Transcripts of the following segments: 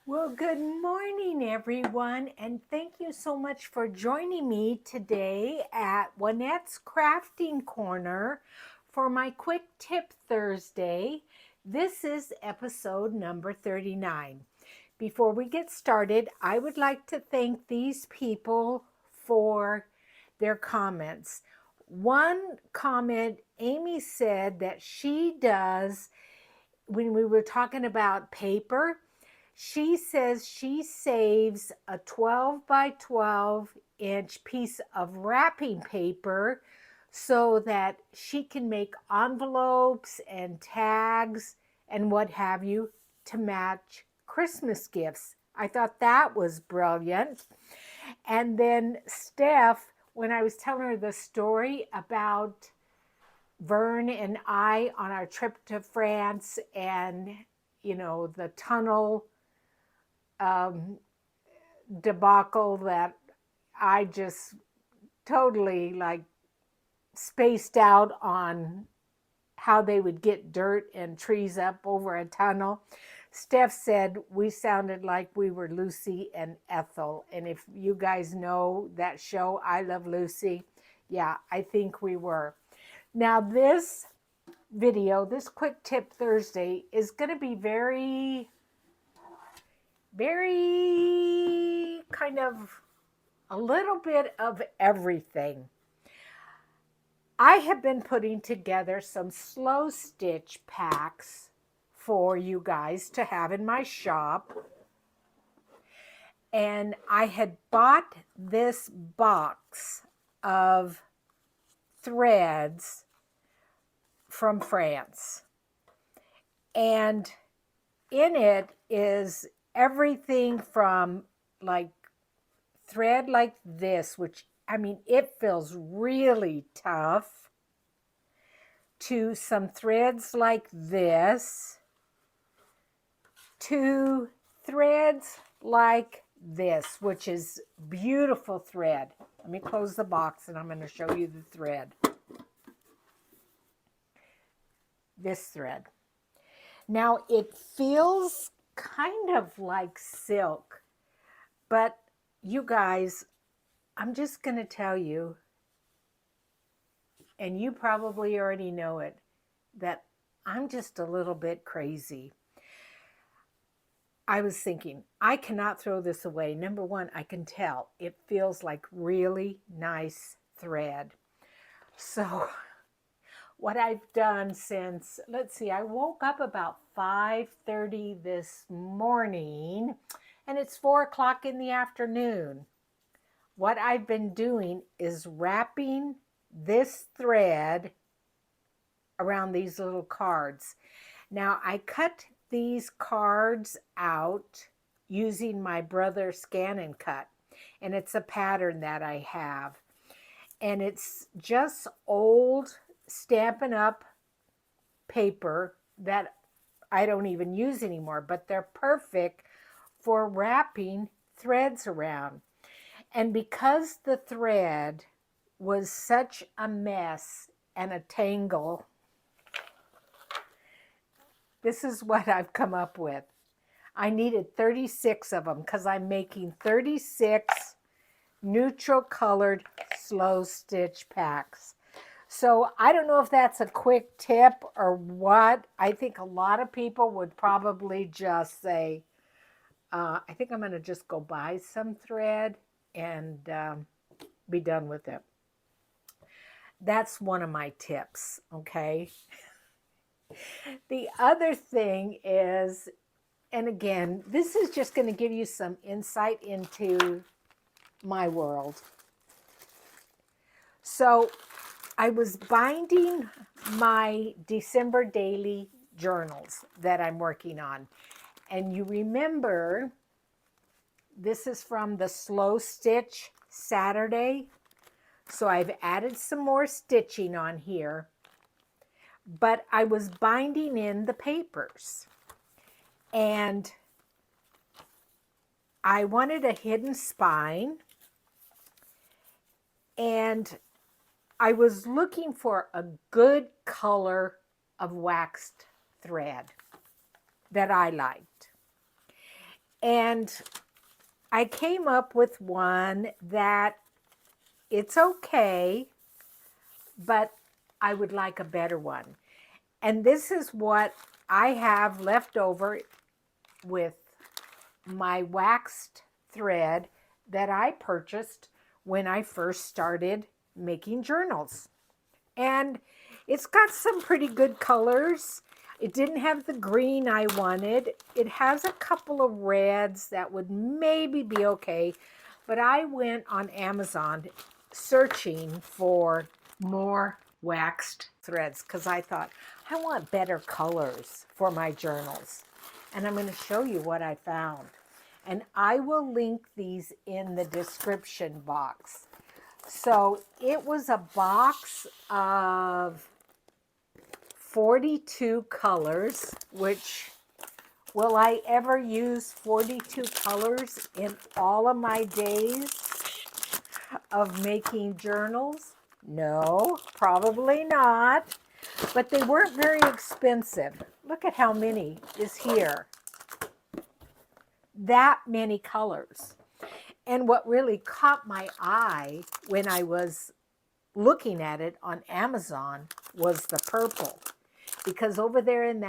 Well, good morning, everyone, and thank you so much for joining me today at Juanette's Crafting Corner for my Quick Tip Thursday. This is episode number 39. Before we get started, I would like to thank these people for their comments. One comment, Amy said that she does, when we were talking about paper, she says she saves a 12 by 12-inch piece of wrapping paper so that she can make envelopes and tags and what have you to match Christmas gifts. I thought that was brilliant. And then Steph, when I was telling her the story about Vern and I on our trip to France and, the tunnel um, debacle that I just totally like spaced out on how they would get dirt and trees up over a tunnel. Steph said we sounded like we were Lucy and Ethel. And if you guys know that show, I Love Lucy, yeah, I think we were. Now, this video, this Quick Tip Thursday, is going to be very kind of a little bit of everything. I have been putting together some slow stitch packs for you guys to have in my shop. And I had bought this box of threads from France. And in it is everything from like thread like this, which it feels really tough, to some threads like this, to threads like this, which is beautiful thread. Let me close the box and I'm going to show you the thread. This thread. Now it feels kind of like silk, but you guys, I'm just going to tell you, and you probably already know it, that I'm just a little bit crazy. I was thinking, I cannot throw this away. Number one, I can tell it feels like really nice thread. So what I've done since, let's see, I woke up about 5:30 this morning, and it's 4 o'clock in the afternoon. What I've been doing is wrapping this thread around these little cards. Now, I cut these cards out using my brother Scan and Cut, and it's a pattern that I have. And it's just old Stampin' Up! Paper that I don't even use anymore, but they're perfect for wrapping threads around. And because the thread was such a mess and a tangle, this is what I've come up with. I needed 36 of them because I'm making 36 neutral colored slow stitch packs. So I don't know if that's a quick tip or what. I think a lot of people would probably just say, I think I'm going to just go buy some thread and be done with it. That's one of my tips, okay? The other thing is, and again, this is just going to give you some insight into my world. So I was binding my December daily journals that I'm working on. And you remember, this is from the Slow Stitch Saturday. So I've added some more stitching on here. But I was binding in the papers. And I wanted a hidden spine. And I was looking for a good color of waxed thread that I liked. And I came up with one that it's okay, but I would like a better one. And this is what I have left over with my waxed thread that I purchased when I first started making journals. And it's got some pretty good colors. It didn't have the green I wanted. It has a couple of reds that would maybe be okay. But I went on Amazon searching for more waxed threads because I thought, I want better colors for my journals. And I'm going to show you what I found. And I will link these in the description box. So it was a box of 42 colors, which will I ever use 42 colors in all of my days of making journals? No, probably not. But they weren't very expensive. Look at how many is here. That many colors. And what really caught my eye when I was looking at it on Amazon was the purple. Because over there in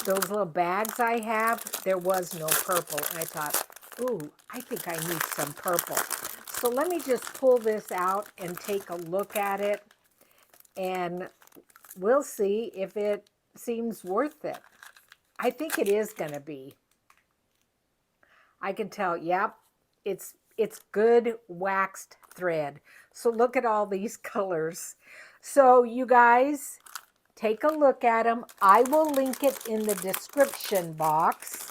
those little bags I have, there was no purple. And I thought, ooh, I think I need some purple. So let me just pull this out and take a look at it. And we'll see if it seems worth it. I think it is going to be. I can tell, yep, it's good waxed thread. So look at all these colors. So you guys, take a look at them. I will link it in the description box.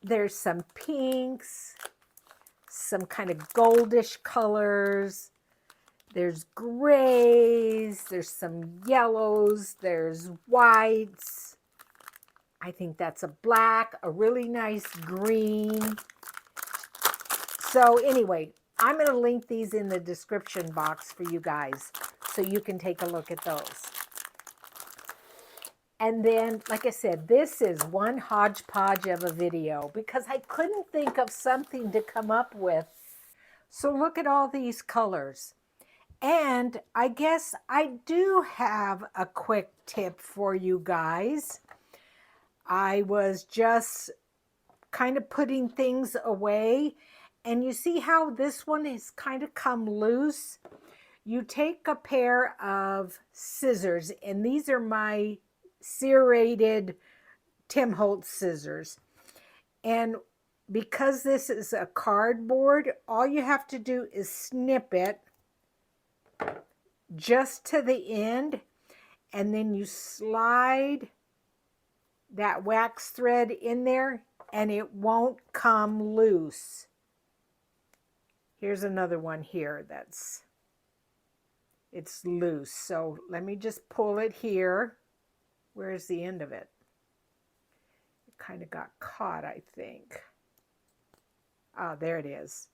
There's some pinks, some kind of goldish colors. There's grays, there's some yellows, there's whites. I think that's a black, a really nice green. So anyway, I'm going to link these in the description box for you guys so you can take a look at those. And then, like I said, this is one hodgepodge of a video because I couldn't think of something to come up with. So look at all these colors. And I guess I do have a quick tip for you guys. I was just kind of putting things away. And you see how this one has kind of come loose? You take a pair of scissors, and these are my serrated Tim Holtz scissors. And because this is a cardboard, all you have to do is snip it just to the end, and then you slide that wax thread in there and it won't come loose. Here's another one here it's loose. So let me just pull it here. Where's the end of it? It kind of got caught, I think. Ah, there it is.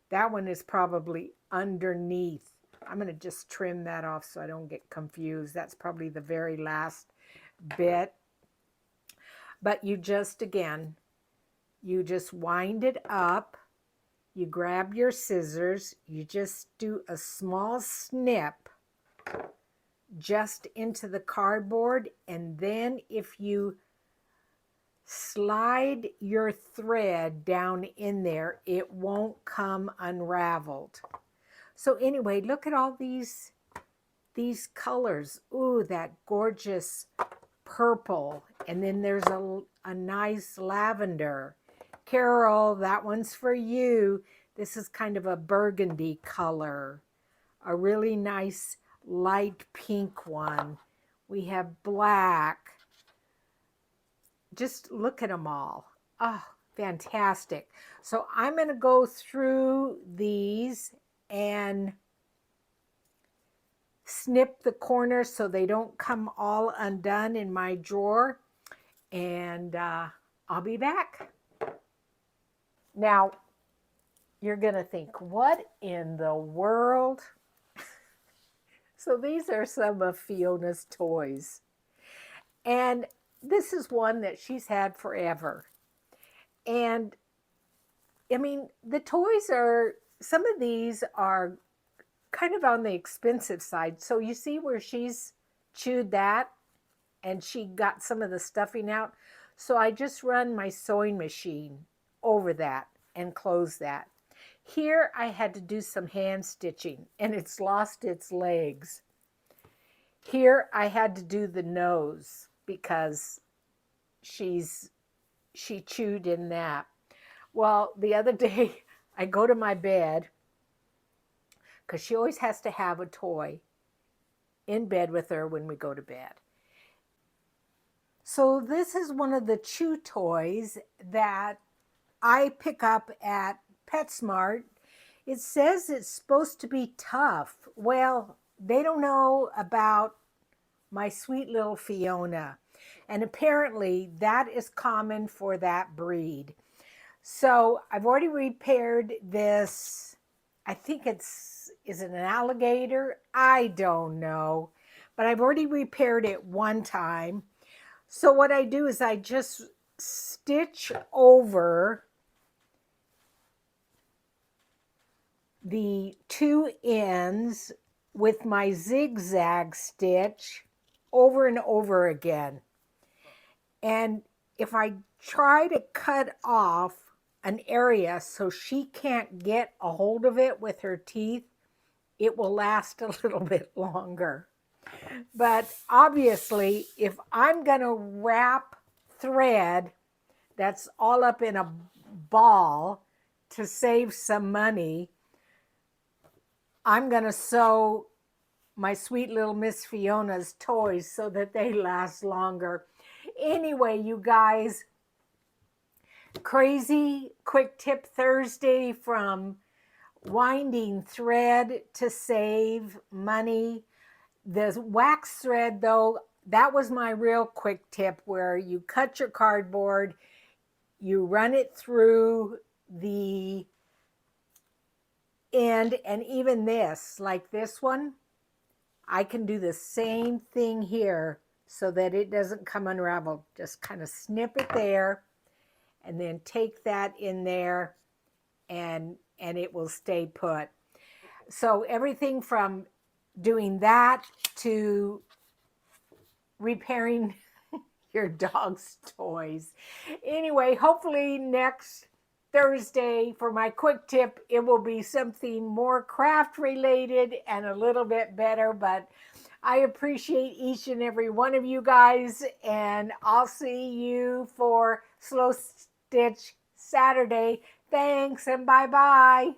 That one is probably underneath. I'm going to just trim that off so I don't get confused. That's probably the very last bit. But you just, again, you just wind it up. You grab your scissors. You just do a small snip just into the cardboard. And then if you slide your thread down in there, it won't come unraveled. So anyway, look at all these colors. Ooh, that gorgeous purple. And then there's a nice lavender. Carol, that one's for you. This is kind of a burgundy color. A really nice light pink one. We have black. Just look at them all. Oh, fantastic. So I'm going to go through these and snip the corners so they don't come all undone in my drawer. And I'll be back. Now, you're going to think, what in the world? So these are some of Fiona's toys. And this is one that she's had forever. And I mean, the toys are, some of these are kind of on the expensive side. So you see where she's chewed that and she got some of the stuffing out. So I just run my sewing machine over that and close that. Here I had to do some hand stitching and it's lost its legs. Here I had to do the nose because she chewed in that. Well, the other day I go to my bed because she always has to have a toy in bed with her when we go to bed. So this is one of the chew toys that I pick up at PetSmart. It says it's supposed to be tough. Well, they don't know about my sweet little Fiona. And apparently that is common for that breed. So I've already repaired this. I think is it an alligator? I don't know. But I've already repaired it one time. So what I do is I just stitch over the two ends with my zigzag stitch over and over again. And if I try to cut off an area so she can't get a hold of it with her teeth, it will last a little bit longer. But obviously, if I'm going to wrap thread that's all up in a ball to save some money, I'm going to sew my sweet little Miss Fiona's toys so that they last longer. Anyway, you guys, crazy quick tip Thursday from winding thread to save money. The wax thread, though, that was my real quick tip, where you cut your cardboard, you run it through the end, and even this, like this one, I can do the same thing here so that it doesn't come unraveled. Just kind of snip it there and then take that in there and it will stay put. So everything from doing that to repairing your dog's toys. Anyway, hopefully next Thursday for my quick tip, it will be something more craft related and a little bit better, but I appreciate each and every one of you guys, and I'll see you for Slow Stitch Saturday. Thanks and bye-bye.